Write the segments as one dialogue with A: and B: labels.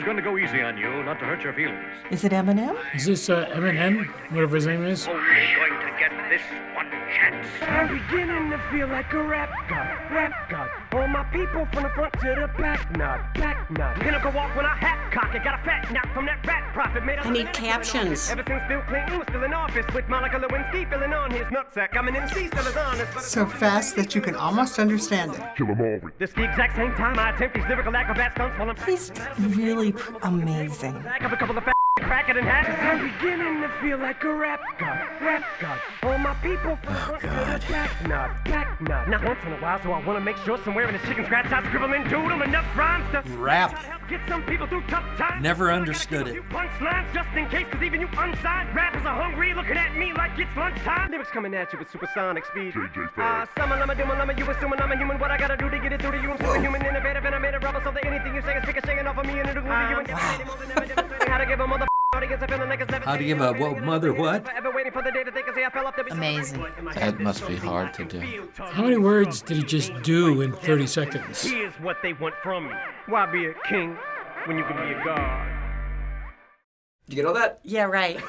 A: was going to go easy on you, not to hurt your feelings.
B: Is it Eminem?
C: Is this Eminem, whatever his name is?
A: Only going to get this one chance.
D: I'm beginning to feel like a rap god. All my people from the front to the back nod. Pinnacle walk when I hat cock it. Got a fat knock from that rat prophet. Made
E: I need captions.
D: Ever since Bill Clinton was still in office, with Monica Lewinsky filling on his nutsack. I'm an MC still as honest.
B: So fast that you can almost understand it.
A: Kill them all.
D: This the exact same time I attempt these lyrical acrobat stunts while I'm
B: He's really amazing.
D: back up a couple of fat crack it in half. I'm beginning to feel like a rap god. All my people from the front to the back nod. Not once in a while, so I want to make sure somewhere in the chicken scratch I scribble and doodle enough rhymes to
F: Rap.
D: help get some people through tough times.
F: Never
D: So I gotta
F: understood
D: give a
F: it.
D: few punchlines just in case, cause even you unsigned rappers are hungry, looking at me like it's lunchtime. Lyrics coming at you with supersonic speed. Some of them, you assuming I'm a human. What I gotta do to get it through to you? I'm superhuman, innovative, and I made a rubber so that anything you say is ricocheting off of me and it'll glue to you and devastating more than ever demonstrating how to give a mother audience a feeling like it's never
F: How to give a what, mother what?
D: Forever waiting for the day that they can say I fell off the
E: Amazing.
G: That must be hard to do.
C: How many words did he just do in 30 seconds?
D: Here's what they want from me. Why be a king when you can be a god?
H: Did you get all that?
E: Yeah, right.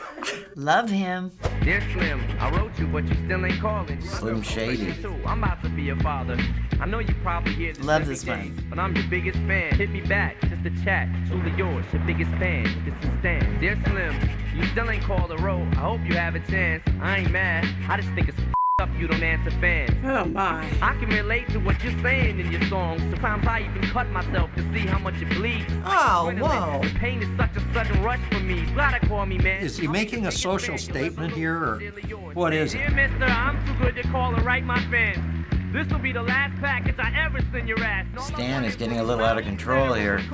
E: Love him.
I: Dear Slim, I wrote you, but you still ain't calling.
G: Slim Shady.
I: I'm about to be your father. I know you probably hear this
E: Love
I: every
E: this
I: day,
E: one.
I: but I'm your biggest fan. Hit me back, just a chat. Truly yours, your biggest fan. This is Stan. Dear Slim, you still ain't called a roll. I hope you have a chance. I ain't mad. I just think it's up you don't answer fans.
E: Oh, my.
I: I can relate to what you're saying in your songs. Sometimes I even cut myself to see how much it bleeds.
E: Oh, whoa.
I: The pain is such a sudden rush for me. Gotta call me, man.
F: Is he making a social statement here, or what is
I: Dear
F: it?
I: mister, I'm too good to call and write my fans. This will be the last package I ever send your ass. No,
G: Stan is getting a little out of control here.
I: See,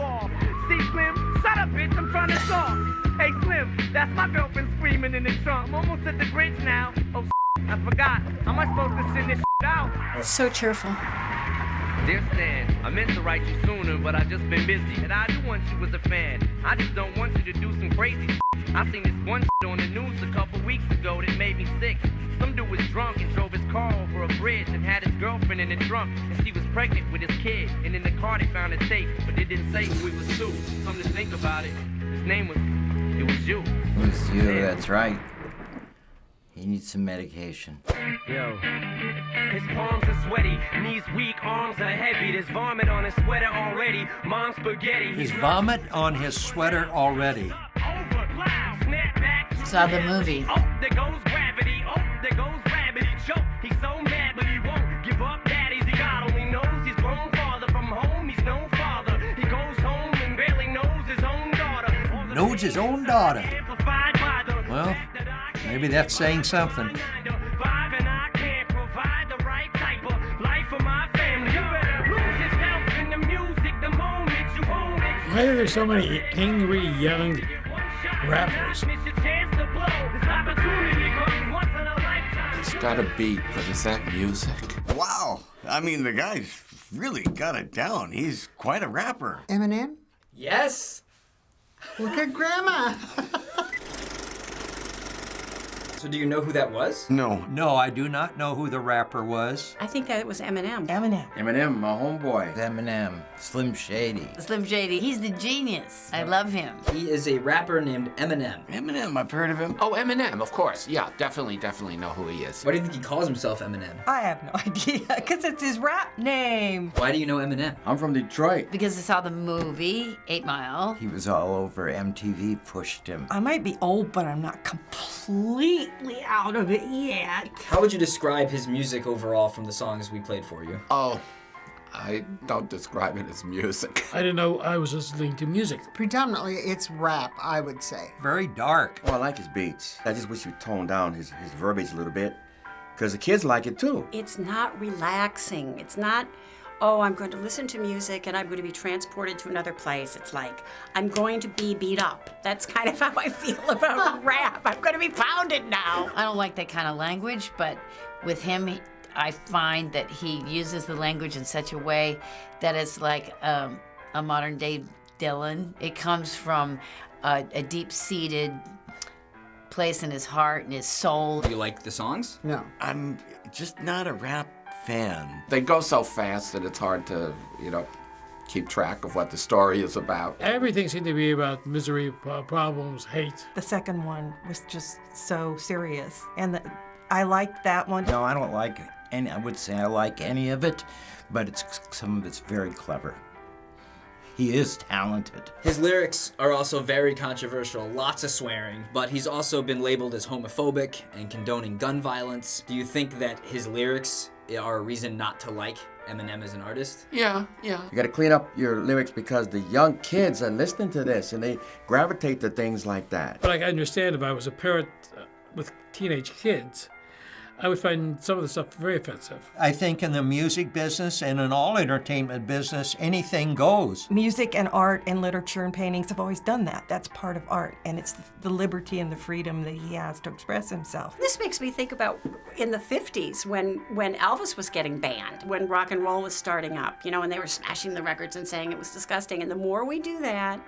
I: Slim, shut up, bitch, I'm trying to talk. Hey, Slim, that's my girlfriend screaming in the trunk. I'm almost at the Grinch now. Oh, I forgot. How am I supposed to send this out?
E: So cheerful.
I: Dear Stan, I meant to write you sooner, but I just been busy. And I do want you as a fan. I just don't want you to do some crazy I seen this one on the news a couple weeks ago that made me sick. Some dude was drunk and drove his car over a bridge and had his girlfriend in the trunk, and she was pregnant with his kid. And in the car they found a tape, but they didn't say who it was to. Come to think about it, his name it was you.
G: It was you, that's right. He needs some medication.
D: Yo. His palms are sweaty, knees weak, arms are heavy. There's vomit on his sweater already. Mom's spaghetti.
F: His vomit on his sweater already.
E: Saw the movie.
D: Oh, there goes gravity. Oh, there goes gravity. Choke. He's so mad, but he won't give up. Daddy's he God only knows he's grown farther from home. He's no father. He goes home and barely knows his own daughter.
F: Knows his own daughter.
D: Amplified by the
F: Well, maybe that's saying something.
C: Why are there so many angry young rappers?
G: It's got a beat, but is that music?
J: Wow. I mean, the guy's really got it down. He's quite a rapper.
B: Eminem?
H: Yes.
B: Look at Grandma.
H: So do you know who that was?
J: No.
F: No, I do not know who the rapper was.
E: I think that was Eminem.
B: Eminem.
G: Eminem, my homeboy. Eminem, Slim Shady.
E: Slim Shady. He's the genius. I love him.
H: He is a rapper named Eminem.
J: Eminem, I've heard of him.
G: Oh, Eminem, of course. Yeah, definitely know who he is.
H: Why do you think he calls himself Eminem?
B: I have no idea, because it's his rap name.
H: Why do you know Eminem?
G: I'm from Detroit.
E: Because I saw the movie, 8 Mile.
G: He was all over. MTV pushed him.
B: I might be old, but I'm not completely out of it yet.
H: How would you describe his music overall from the songs we played for you?
G: Oh, I don't describe it as music.
C: I didn't know I was listening to music.
B: Predominantly, it's rap, I would say.
F: Very dark.
J: Well, I like his beats. I just wish you'd tone down his verbiage a little bit, because the kids like it too.
E: It's not relaxing. It's not, oh, I'm going to listen to music and I'm going to be transported to another place. It's like, I'm going to be beat up. That's kind of how I feel about rap. I'm going to be pounded now. I don't like that kind of language, but with him, I find that he uses the language in such a way that it's like a modern day Dylan. It comes from a deep-seated place in his heart and his soul.
H: Do you like the songs?
B: No.
J: I'm just not a rap fan.
G: They go so fast that it's hard to,
K: keep track of what the story is about.
C: Everything seemed to be about misery, problems, hate.
B: The second one was just so serious, and I liked that one.
G: No, I don't like any. I would say I like any of it, but some of it's very clever. He is talented.
H: His lyrics are also very controversial, lots of swearing, but he's also been labeled as homophobic and condoning gun violence. Do you think that his lyrics are a reason not to like Eminem as an artist?
K: Yeah.
J: You gotta clean up your lyrics because the young kids are listening to this and they gravitate to things like that.
C: But I understand if I was a parent with teenage kids, I would find some of the stuff very offensive.
F: I think in the music business and in all entertainment business, anything goes.
B: Music and art and literature and paintings have always done that. That's part of art, and it's the liberty and the freedom that he has to express himself.
E: This makes me think about in the 50s when Elvis was getting banned, when rock and roll was starting up, you know, and they were smashing the records and saying it was disgusting. And the more we do that,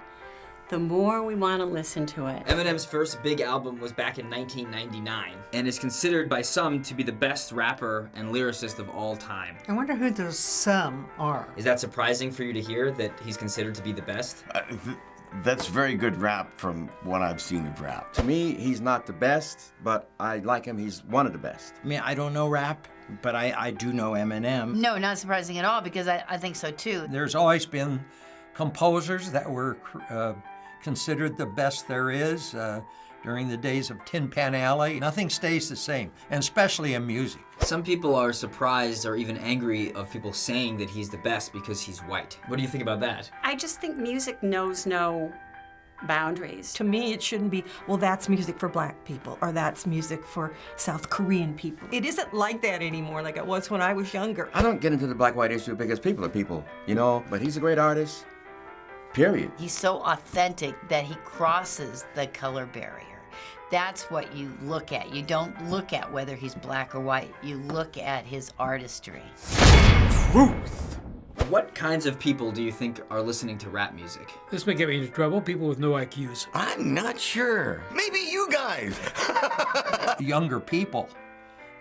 E: the more we want to listen to it.
H: Eminem's first big album was back in 1999 and is considered by some to be the best rapper and lyricist of all time.
L: I wonder who those some are.
H: Is that surprising for you to hear that he's considered to be the best?
K: That's very good rap from what I've seen of rap.
J: To me, he's not the best, but I like him. He's one of the best.
G: I mean, I don't know rap, but I do know Eminem.
M: No, not surprising at all, because I think so too.
F: There's always been composers that were considered the best there is during the days of Tin Pan Alley. Nothing stays the same, and especially in music.
H: Some people are surprised or even angry of people saying that he's the best because he's white. What do you think about that?
E: I just think music knows no boundaries.
B: To me, it shouldn't be, well, that's music for black people, or that's music for South Korean people. It isn't like that anymore like it was when I was younger.
J: I don't get into the black-white issue because people are people, you know, but he's a great artist. Period.
M: He's so authentic that he crosses the color barrier. That's what you look at. You don't look at whether he's black or white. You look at his artistry.
H: Truth! What kinds of people do you think are listening to rap music?
C: This may get me into trouble. People with no IQs.
K: I'm not sure. Maybe you guys.
F: Younger people.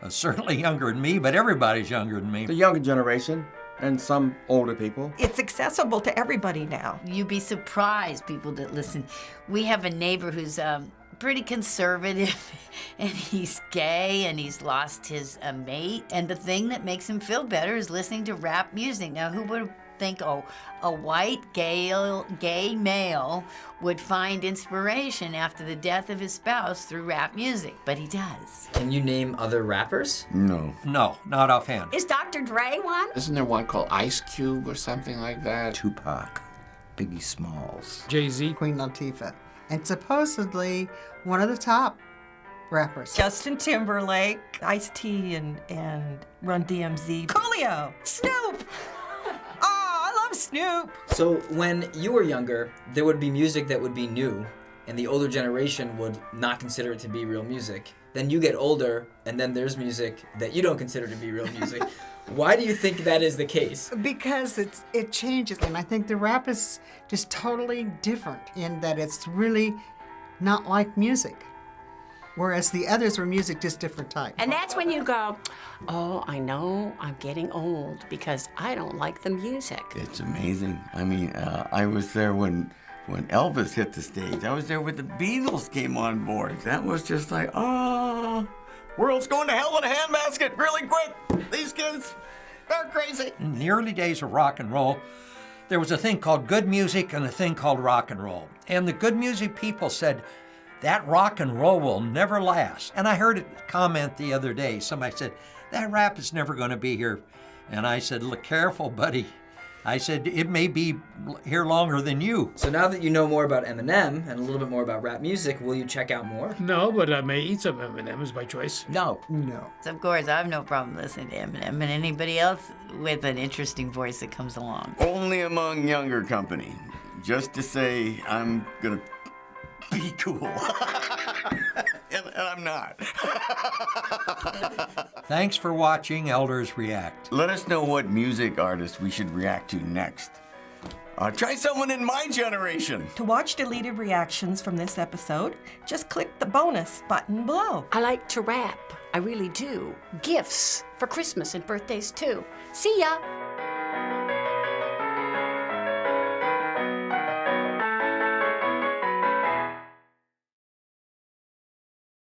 F: Certainly younger than me, but everybody's younger than me.
J: The younger generation. And some older people.
B: It's accessible to everybody now.
M: You'd be surprised, people that listen. We have a neighbor who's pretty conservative, and he's gay, and he's lost his mate. And the thing that makes him feel better is listening to rap music. Now, who would think, oh, a white gay male would find inspiration after the death of his spouse through rap music? But he does.
H: Can you name other rappers?
K: No.
F: No, not offhand.
E: Is Dr. Dre one?
K: Isn't there one called Ice Cube or something like that?
G: Tupac, Biggie Smalls,
C: Jay-Z,
L: Queen Latifah. And supposedly one of the top rappers.
B: Justin Timberlake, Ice-T and Run DMC, Coolio, Snoop. Snoop.
H: So when you were younger, there would be music that would be new, and the older generation would not consider it to be real music. Then you get older, and then there's music that you don't consider to be real music. Why do you think that is the case?
L: Because it changes, and I think the rap is just totally different in that it's really not like music. Whereas the others were music, just different type.
E: And that's when you go, oh, I know I'm getting old because I don't like the music.
K: It's amazing. I mean, I was there when Elvis hit the stage. I was there when the Beatles came on board. That was just like, oh, world's going to hell in a handbasket really quick. These kids, they're crazy.
F: In the early days of rock and roll, there was a thing called good music and a thing called rock and roll. And the good music people said, that rock and roll will never last. And I heard a comment the other day. Somebody said, that rap is never going to be here. And I said, look careful, buddy. I said, it may be here longer than you.
H: So now that you know more about Eminem and a little bit more about rap music, will you check out more?
C: No, but I may eat some M&Ms by choice.
F: No.
M: Of course, I have no problem listening to Eminem and anybody else with an interesting voice that comes along.
K: Only among younger company. Just to say, I'm gonna be cool. and I'm not.
F: Thanks for watching Elders React.
K: Let us know what music artist we should react to next. Try someone in my generation.
B: To watch deleted reactions from this episode, just click the bonus button below.
E: I like to rap. I really do. Gifts for Christmas and birthdays too. See ya.